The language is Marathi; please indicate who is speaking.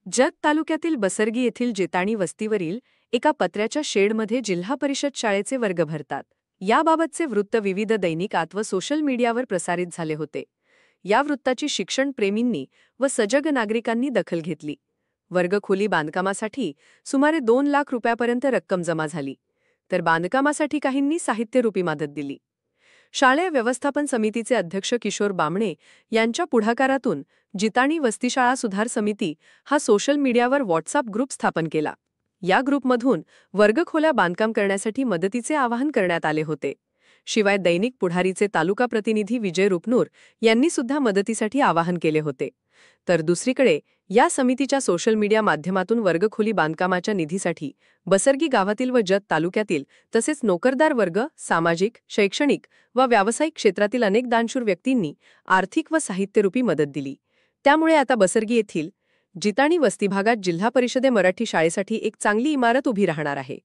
Speaker 1: जत तालुक्यातील बसरगी येथील जेताणी वस्तीवरील एका पत्र्याच्या शेडमध्ये जिल्हा परिषद शाळेचे वर्ग भरतात. याबाबतचे वृत्त विविध दैनिकात व सोशल मीडियावर प्रसारित झाले होते. या वृत्ताची शिक्षणप्रेमींनी व सजग नागरिकांनी दखल घेतली. वर्गखोली बांधकामासाठी सुमारे 2 लाख रुपयापर्यंत रक्कम जमा झाली, तर बांधकामासाठी काहींनी साहित्यरूपी मदत दिली. शालेय व्यवस्थापन समितीचे अध्यक्ष किशोर बामणे यांच्या पुढाकारातून जिताणी वस्तीशाळा सुधार समिती हा सोशल मीडियावर व्हॉट्सअप ग्रुप स्थापन केला. या ग्रुपमधून वर्गखोल्या बांधकाम करण्यासाठी मदतीचे आवाहन करण्यात आले होते. शिवाय दैनिक पुढारीचे तालुका प्रतिनिधी विजय रुपनूर यांनी सुद्धा मदतीसाठी आवाहन केले होते. तर दुसरीकडे या समितीच्या सोशल मीडिया माध्यमातून वर्गखोली बांधकामाच्या निधीसाठी बसरगी गावातील व जत तालुक्यातील तसेच नोकरदार वर्ग, सामाजिक, शैक्षणिक व व्यावसायिक क्षेत्रातील अनेक दानशूर व्यक्तींनी आर्थिक व साहित्यरूपी मदत दिली. त्यामुळे आता बसरगी येथील जिताणी वस्ती भागात जिल्हा परिषदे मराठी शाळेसाठी एक चांगली इमारत उभी राहणार आहे.